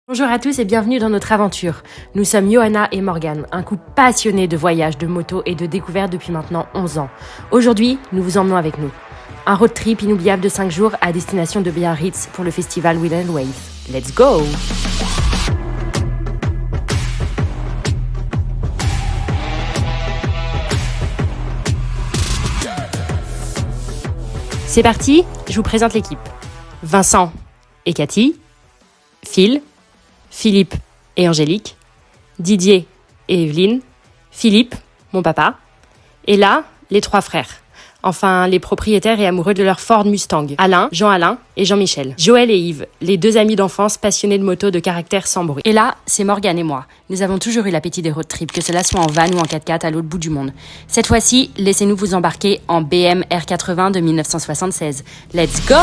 Bonjour à tous et bienvenue dans notre aventure. Nous sommes Johanna et Morgane, un couple passionné de voyages, de moto et de découvertes depuis maintenant 11 ans. Aujourd'hui, nous vous emmenons avec nous. Un road trip inoubliable de 5 jours à destination de Biarritz pour le festival Wheel and Wave. Let's go! C'est parti, je vous présente l'équipe. Vincent et Cathy, Phil, Philippe et Angélique, Didier et Evelyne, Philippe, mon papa, et là, les 3 frères. Enfin, les propriétaires et amoureux de leur Ford Mustang, Alain, Jean-Alain et Jean-Michel. Joël et Yves, les 2 amis d'enfance passionnés de moto de caractère sans bruit. Et là, c'est Morgane et moi. Nous avons toujours eu l'appétit des road trips, que cela soit en van ou en 4x4 à l'autre bout du monde. Cette fois-ci, laissez-nous vous embarquer en BM R80 de 1976. Let's go!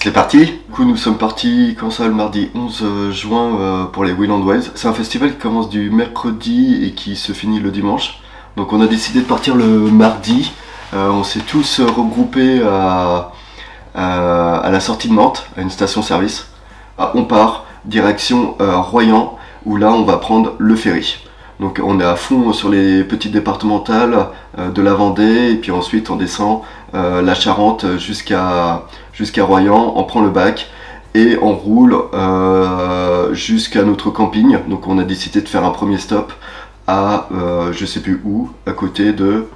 C'est parti. Du coup, nous sommes partis quand ça, le mardi 11 juin pour les Wheel and Wave. C'est un festival qui commence du mercredi et qui se finit le dimanche. Donc on a décidé de partir le mardi. On s'est tous regroupés à la sortie de Nantes, à une station-service. On part direction Royan, où là on va prendre le ferry. Donc on est à fond sur les petites départementales de la Vendée, et puis ensuite on descend la Charente jusqu'à Royan, on prend le bac et on roule jusqu'à notre camping. Donc on a décidé de faire un premier stop à je sais plus où, à côté de...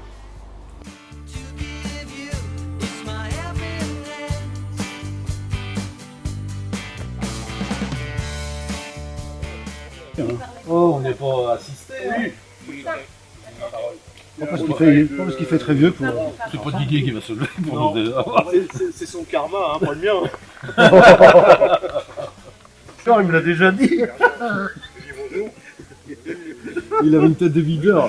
Oh, on n'est pas assisté. Oui. Pas parce qu'il fait très vieux pour... C'est pas Didier qui va se lever pour nous... C'est son karma, hein, pas le mien. Non, il me l'a déjà dit. Il avait une tête de videur.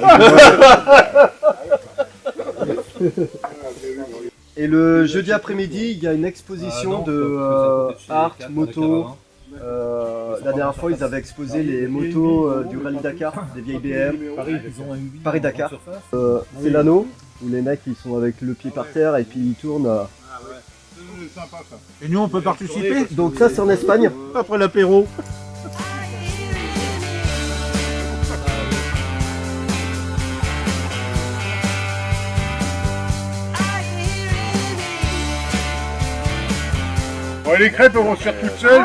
Et le jeudi après-midi, il y a une exposition de art, moto. La dernière fois, ils avaient exposé les motos du Rallye Dakar, des vieilles BM, Paris-Dakar. C'est l'anneau, où les mecs ils sont avec le pied par terre et puis ils tournent. Et nous, on peut participer. Donc ça, c'est en Espagne. Après l'apéro. Bon, les crêpes, elles vont se faire toutes seules.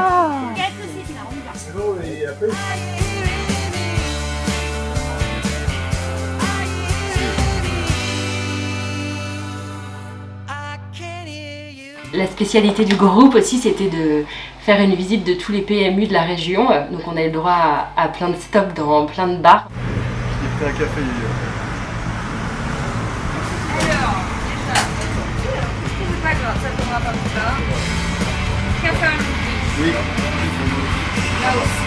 La spécialité du groupe aussi, c'était de faire une visite de tous les PMU de la région. Donc on a eu le droit à plein de stops dans plein de bars. Il fait un café. Alors, déjà, c'est pas grave, ça tombera pas plus tard. Café à midi. Oui. Là aussi.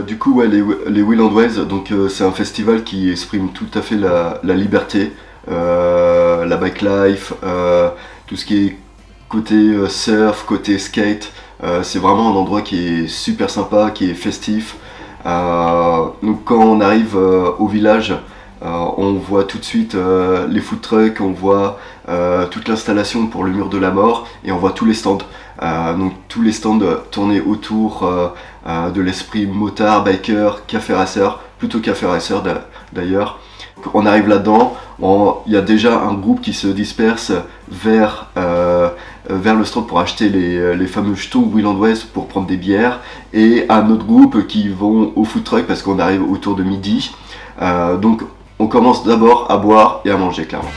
Du coup, ouais, les Wheel and Wave, donc c'est un festival qui exprime tout à fait la liberté, la bike life, tout ce qui est côté surf, côté skate. C'est vraiment un endroit qui est super sympa, qui est festif. Donc quand on arrive au village, on voit tout de suite les food trucks, on voit toute l'installation pour le mur de la mort et on voit tous les stands. Donc tous les stands tournés autour de l'esprit motard, biker, café racer, plutôt café racer d'ailleurs. On arrive là-dedans, il y a déjà un groupe qui se disperse vers le stand pour acheter les fameux jetons Wheel and Wave pour prendre des bières, et un autre groupe qui vont au food truck parce qu'on arrive autour de midi. Donc on commence d'abord à boire et à manger clairement.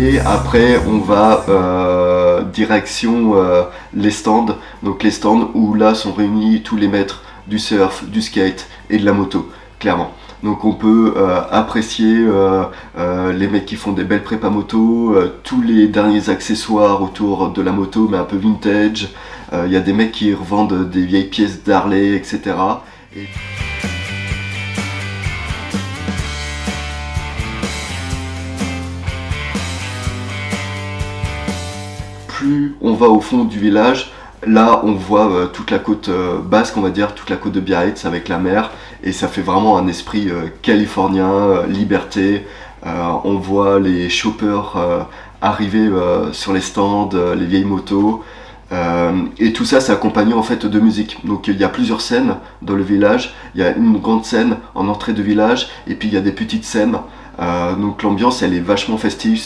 Et après on va direction les stands, donc les stands où là sont réunis tous les maîtres du surf, du skate et de la moto, clairement. Donc on peut apprécier les mecs qui font des belles prépas moto, tous les derniers accessoires autour de la moto mais un peu vintage. Il y a des mecs qui revendent des vieilles pièces d'Harley, etc. Et... plus on va au fond du village, là on voit toute la côte basque, on va dire, toute la côte de Biarritz avec la mer, et ça fait vraiment un esprit californien, liberté. On voit les shoppers arriver sur les stands, les vieilles motos, et tout ça c'est accompagné en fait de musique. Donc il y a plusieurs scènes dans le village, il y a une grande scène en entrée de village, et puis il y a des petites scènes, donc l'ambiance elle est vachement festive.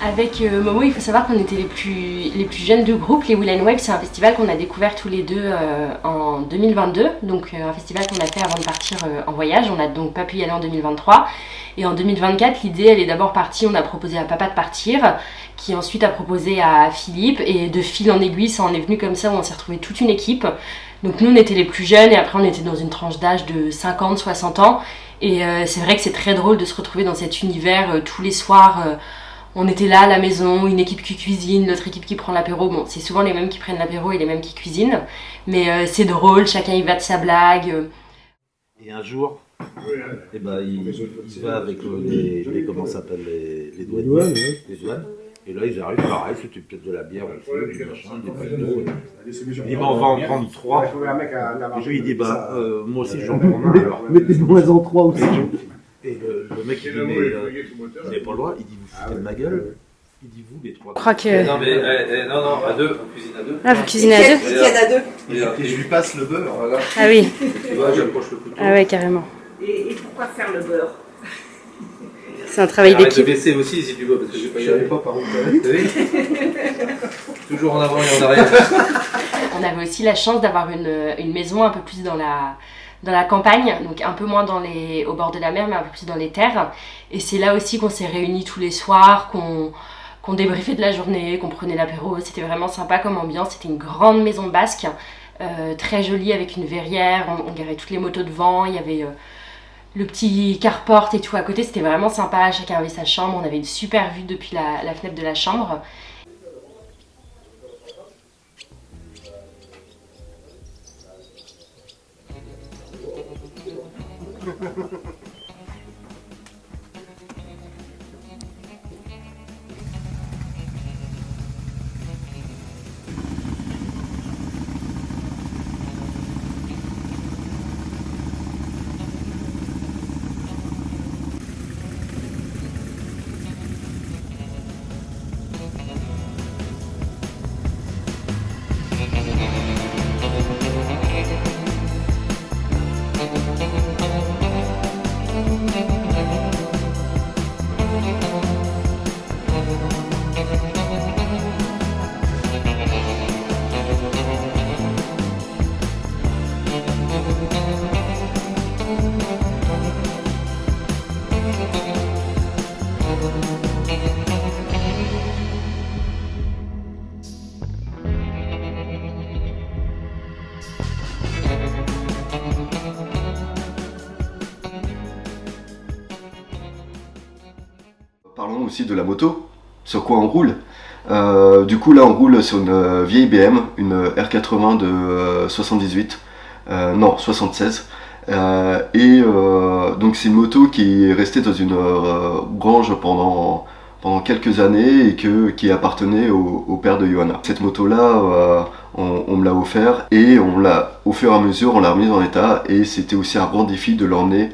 Avec Momo, il faut savoir qu'on était les plus jeunes du groupe. Les Will and Wave, c'est un festival qu'on a découvert tous les deux en 2022. Donc un festival qu'on a fait avant de partir en voyage. On n'a donc pas pu y aller en 2023. Et en 2024, l'idée, elle est d'abord partie, on a proposé à papa de partir, qui ensuite a proposé à Philippe. Et de fil en aiguille, ça en est venu comme ça, où on s'est retrouvé toute une équipe. Donc nous, on était les plus jeunes et après, on était dans une tranche d'âge de 50, 60 ans. Et c'est vrai que c'est très drôle de se retrouver dans cet univers tous les soirs. On était là à la maison, une équipe qui cuisine, l'autre équipe qui prend l'apéro. Bon, c'est souvent les mêmes qui prennent l'apéro et les mêmes qui cuisinent. Mais c'est drôle, chacun y va de sa blague. Et un jour, eh ben, il va avec les comment ça s'appelle, les douaniers, les douanes. Et là, ils arrivent, pareil, c'était peut-être de la bière aussi, du machin, des packs d'eau. Il dit, bah, on va en prendre 3. Et lui, il dit, bah, moi aussi, j'en prends un. Alors. Mettez-moi en 3 aussi. Et le mec, il dit, mais vous n'avez pas le droit. Il dit, vous foutez de ma gueule. Il dit, vous, les 3. Je crois que... Non, mais non, à deux, on cuisine à deux. Ah, vous cuisinez à deux? Etienne à deux. Et je lui passe le beurre. Voilà. Ah oui. Tu vois, j'approche le couteau. Ah ouais, carrément. Et pourquoi faire le beurre? C'est un travail Arrête de d'équipe. baisser aussi si tu veux, parce que je vais pas y Je savais aller. pas par où t'allais. Toujours en avant et en arrière. On avait aussi la chance d'avoir une maison un peu plus dans la campagne, donc un peu moins au bord de la mer, mais un peu plus dans les terres. Et c'est là aussi qu'on s'est réunis tous les soirs, qu'on débriefait de la journée, qu'on prenait l'apéro. C'était vraiment sympa comme ambiance. C'était une grande maison basque, très jolie avec une verrière. On garait toutes les motos devant. Il y avait le petit carport et tout à côté. C'était vraiment sympa. Chacun avait sa chambre. On avait une super vue depuis la fenêtre de la chambre. parlons aussi de la moto, sur quoi on roule. Du coup là on roule sur une vieille BM, une R80 de 78, non 76. Donc c'est une moto qui est restée dans une grange pendant quelques années et qui appartenait au père de Johanna. Cette moto-là, on me l'a offert et au fur et à mesure, on l'a remise en état et c'était aussi un grand défi de l'emmener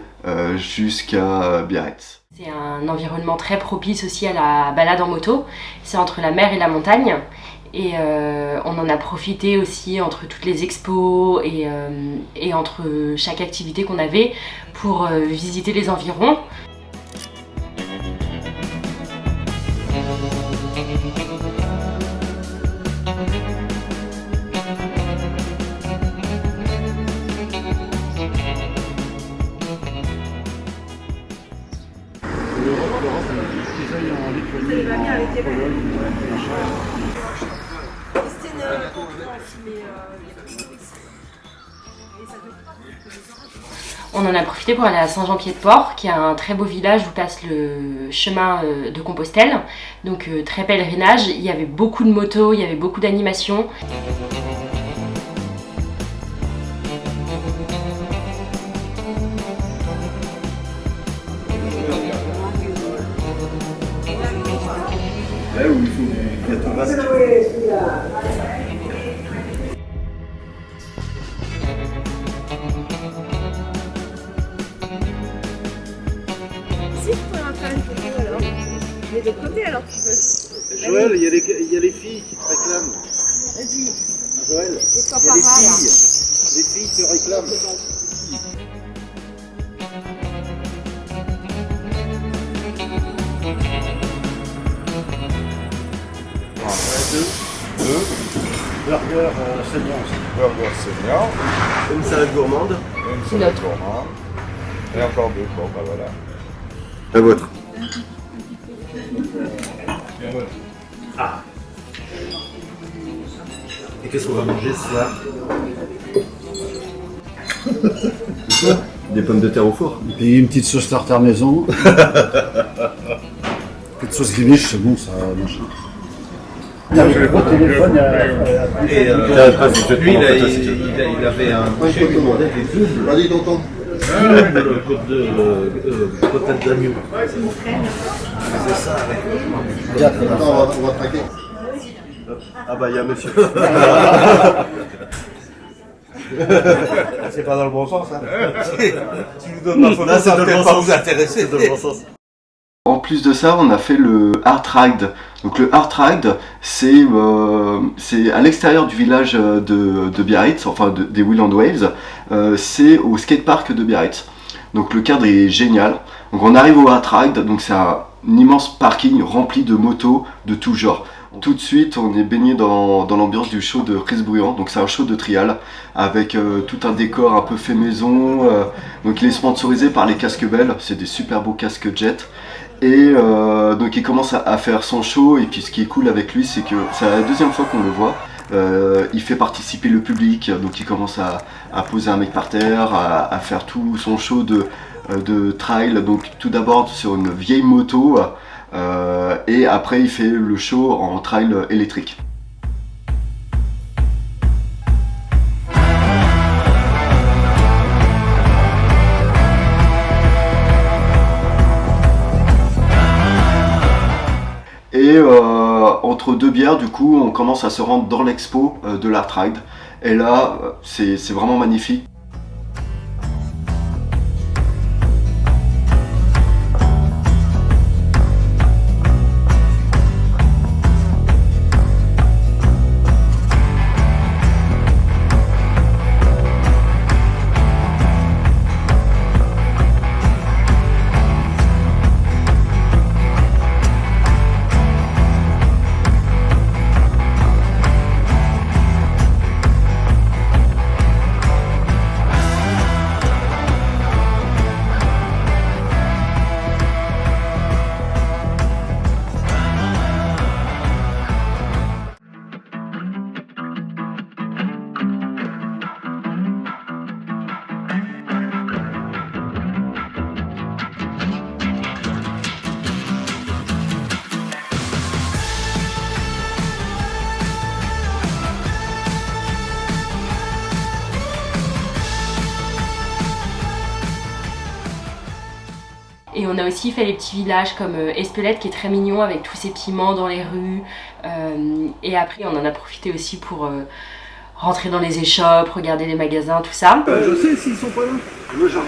jusqu'à Biarritz. C'est un environnement très propice aussi à la balade en moto. C'est entre la mer et la montagne. Et on en a profité aussi entre toutes les expos et entre chaque activité qu'on avait pour visiter les environs. On en a profité pour aller à Saint-Jean-Pied-de-Port, qui est un très beau village où passe le chemin de Compostelle. Donc très pèlerinage, il y avait beaucoup de motos, il y avait beaucoup d'animations. Là où il faut mettre un masque. Si tu peux en faire une photo alors. Mais de côté alors tu veux. Joël, il y a les filles qui te réclament. Vas-y. Joël, Et sois il y a pas les rare. filles. Les filles te réclament. Burger saignant. Burger saignant, Une salade gourmande. une salade gourmande, et encore deux. Bon, bah voilà. La vôtre. Et qu'est-ce qu'on va manger ce soir? Des pommes de terre au four. Et puis une petite sauce tartare maison. Petite sauce gribiche, c'est bon ça, machin. Je l'ai pas au téléphone. Et lui, il avait un budget commandé des doubles. Vas-y tonton. Double côtelette d'agneau. C'est ça avec. On va traquer. Ah bah il y a monsieur. C'est pas dans le bon sens, hein. Tu nous donnes ma photo, Là, c'est ça dans va le peut-être bon pas sens. vous intéresser. C'est dans le bon sens. En plus de ça, on a fait le Art Ride. Donc le Art Ride, c'est à l'extérieur du village de Biarritz, enfin des Will and Waves. C'est au skatepark de Biarritz. Donc le cadre est génial. Donc on arrive au Art Ride, donc c'est un immense parking rempli de motos de tout genre. Tout de suite, on est baigné dans l'ambiance du show de Chris Bruyant. Donc c'est un show de trial avec tout un décor un peu fait maison. Donc il est sponsorisé par les casques Bell. C'est des super beaux casques Jet. Et donc il commence à faire son show. Et puis ce qui est cool avec lui, c'est que c'est la deuxième fois qu'on le voit. Il fait participer le public. Donc il commence à poser un mec par terre, à faire tout son show de trail. Donc tout d'abord sur une vieille moto. Et après il fait le show en trail électrique. Et entre deux bières, du coup, on commence à se rendre dans l'expo de l'Art Ride. Et là, c'est vraiment magnifique. on a aussi fait les petits villages comme Espelette qui est très mignon avec tous ces piments dans les rues. Et après on en a profité aussi pour rentrer dans les échoppes, regarder les magasins, tout ça. Je sais s'ils sont pas là.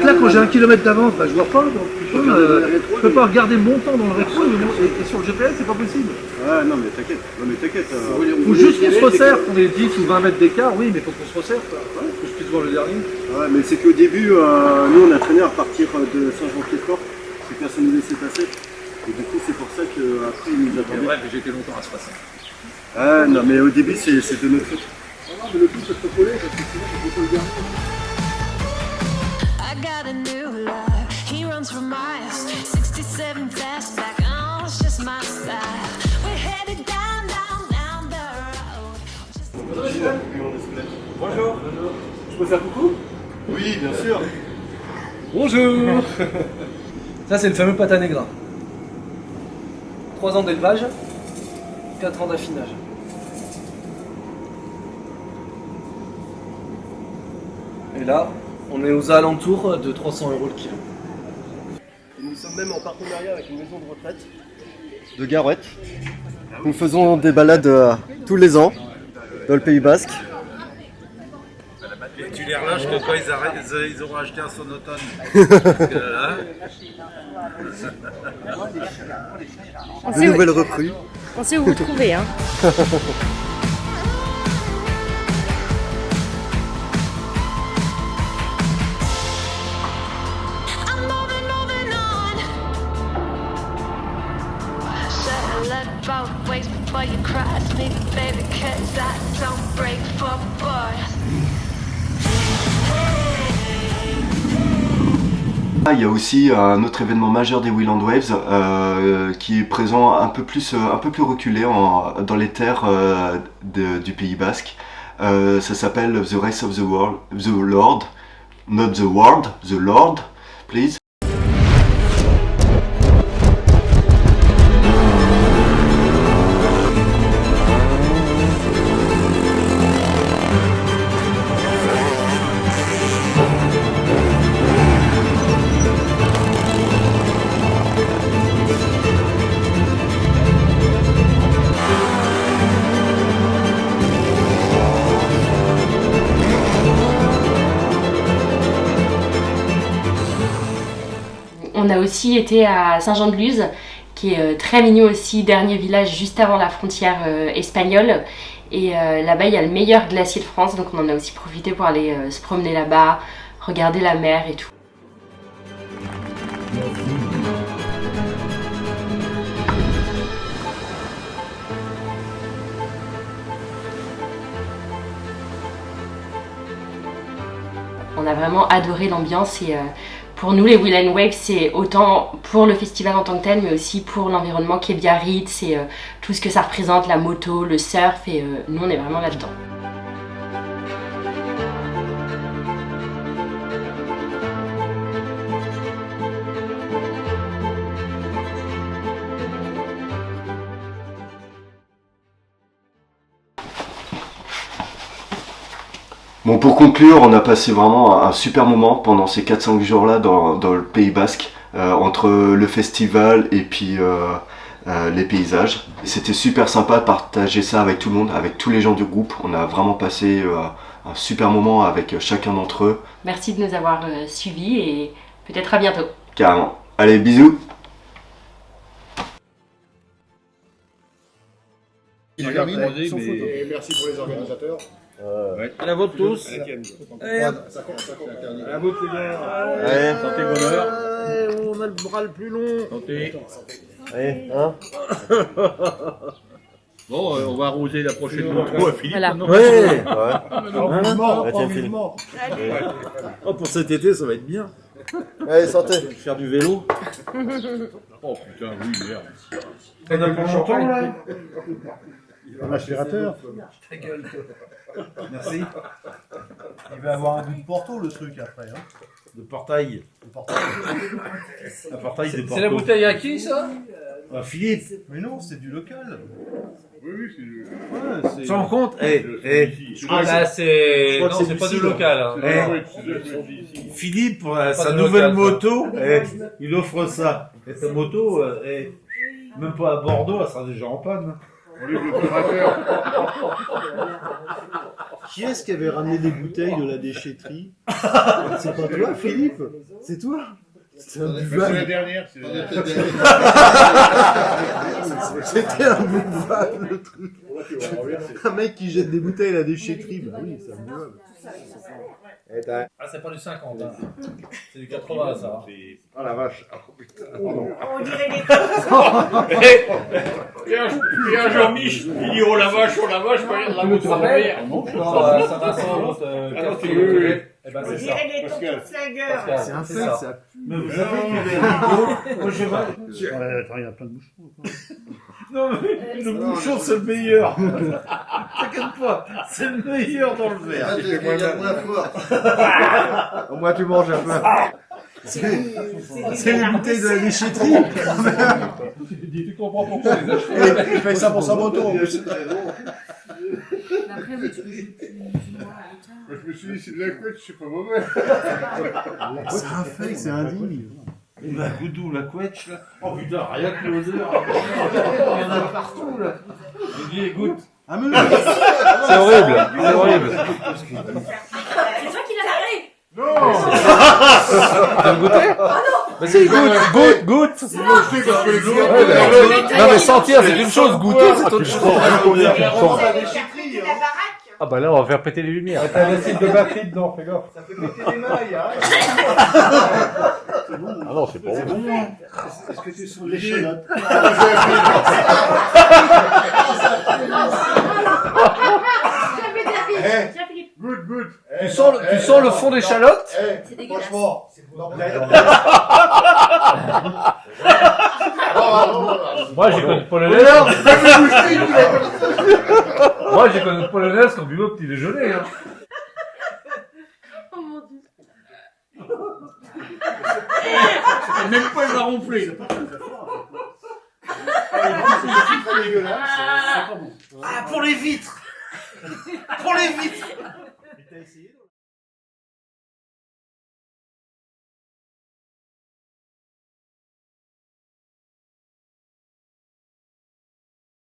Là, quand j'ai 1 kilomètre d'avance, je vois pas. Donc, je peux pas regarder mon temps dans le rétro et sur le GPS, c'est pas possible. Ouais, non, mais t'inquiète. Faut juste qu'on se resserre, qu'on ait 10 ou 20 mètres d'écart, oui, mais faut qu'on se resserre, quoi. Que je puisse voir le dernier. Ouais, mais c'est qu'au début, nous on a traîné à partir de Saint-Jean-Pied-de-Port, parce que personne ne nous laissait passer. Et du coup, c'est pour ça qu'après ils nous attendaient. Bref, j'ai été longtemps à se passer. Ah non, mais au début, c'est de notre faute. Non, mais le tout, c'est de te coller, parce que sinon, je peux pas le garder. I got a new love, he runs for miles, 67 fastback, oh, it's just my style. We're headed down, down, down the road. Bonjour. Je peux faire coucou? Oui, bien sûr. Bonjour. Ça, c'est le fameux pata negra. 3 ans d'élevage, 4 ans d'affinage. Et là, on est aux alentours de 300 € le kilo. Et nous sommes même en partenariat avec une maison de retraite de Garouette. Nous faisons des balades tous les ans dans le Pays Basque. Et tu les relâches que quand ils arrêtent, ils auront acheté un sonotone. Parce que là, De nouvelles recrues. On sait où vous trouver, hein. I'm moving on. Should let both ways before you cross me, baby, 'cause I don't break for boys. Il y a aussi un autre événement majeur des Wheel and Waves qui est présent un peu plus reculé dans les terres du Pays Basque. Ça s'appelle The Race of the Lord, not the World, the Lord, please. On a aussi été à Saint-Jean-de-Luz, qui est très mignon aussi, dernier village juste avant la frontière espagnole. Et là-bas, il y a le meilleur glacier de France, donc on en a aussi profité pour aller se promener là-bas, regarder la mer et tout. On a vraiment adoré l'ambiance et pour nous les Wheel and Waves c'est autant pour le festival en tant que tel mais aussi pour l'environnement qui est Biarritz et tout ce que ça représente, la moto, le surf et nous on est vraiment là-dedans. Bon, pour conclure, on a passé vraiment un super moment pendant ces 4-5 jours-là dans le Pays Basque, entre le festival et puis les paysages. C'était super sympa de partager ça avec tout le monde, avec tous les gens du groupe. On a vraiment passé un super moment avec chacun d'entre eux. Merci de nous avoir suivis et peut-être à bientôt. Carrément. Allez, bisous! Merci pour les organisateurs. À la vôtre tous. À la vôtre les gars. Allez. Santé, bonheur. On a le bras le plus long. Santé. Allez, hein. Bon, on va arroser la prochaine moto à Philippe. Voilà. Ouais. oh, pour cet été, ça va être bien. Allez, santé. Faire du vélo. Oh putain, oui, merde. On a le chanton là. Un aspirateur. Ta gueule. Merci. Il va avoir un goût de Porto le truc après. Hein. De portail. Un portail de Porto. C'est la bouteille à qui ça? Ah, Philippe. Mais non, c'est du local. Oui, Tu te rends compte? Ah bah c'est... crois que Non, c'est c'est du pas du cidre. local. Hein. Philippe, pour Pas sa de nouvelle local, moto, il offre ça. Et sa moto, même pas à Bordeaux, elle sera déjà en panne. Qui est-ce qui avait ramené des bouteilles de la déchetterie? C'est pas toi, Philippe? C'est toi? C'est un buvable. dernière. C'était un buvable, le truc. Un mec qui jette des bouteilles à la déchetterie, bah oui, c'est un buvable. Ah, c'est pas du 50, hein. C'est du 80, ça. Oh la vache. Oh putain. Pardon. On dirait les Et un Jean-Mich, il dit oh la vache, la moto de mer. Non, Saint-Vincent, l'autre café. Eh ben, on c'est ça. dirait les tontons flingueurs. Pascal, C'est un c'est fake, ça. ça. Mais vous savez que les rideaux, moi je vois. Attends, il y a plein de bouchons. Non, mais le bouchon, c'est le meilleur. T'inquiète pas, c'est le meilleur dans le verre. Au moins, tu manges un peu. C'est les bouteilles de la déchetterie. Tu comprends pourquoi les acheter. Il paye ça pour sa moto. Après, oui, tu peux jouer plus loin à l'état. Je me suis dit, c'est de la couette, c'est pas mauvais. C'est un fake, c'est indigne. Et bah, Goudou, la couette, là. Oh putain, rien que l'odeur. Il y en a partout, là. Je dis, écoute. Ah, mais C'est horrible, c'est horrible. C'est toi qui l'as parlé. T'as goûté? Ah non! Mais si, goûte! Non mais sentir c'est une chose, goûter c'est autre chose. C'est la baraque. Ah bah là on va faire péter les lumières. T'as un acide de batterie dedans, fais gaffe. ça fait péter les mailles, hein. Ah non, c'est pas bon. Est-ce que tu sens les chenottes? Tiens, Philippe. Good. Tu sens le fond des chalottes? C'est dégueulasse. Franchement, Moi j'ai connu polonaise. Moi j'ai connu polonaise qu'on buvait au petit déjeuner. Hein. Oh mon dieu. même pas il va ronfler. Ah, pour les vitres! Pour les vitres!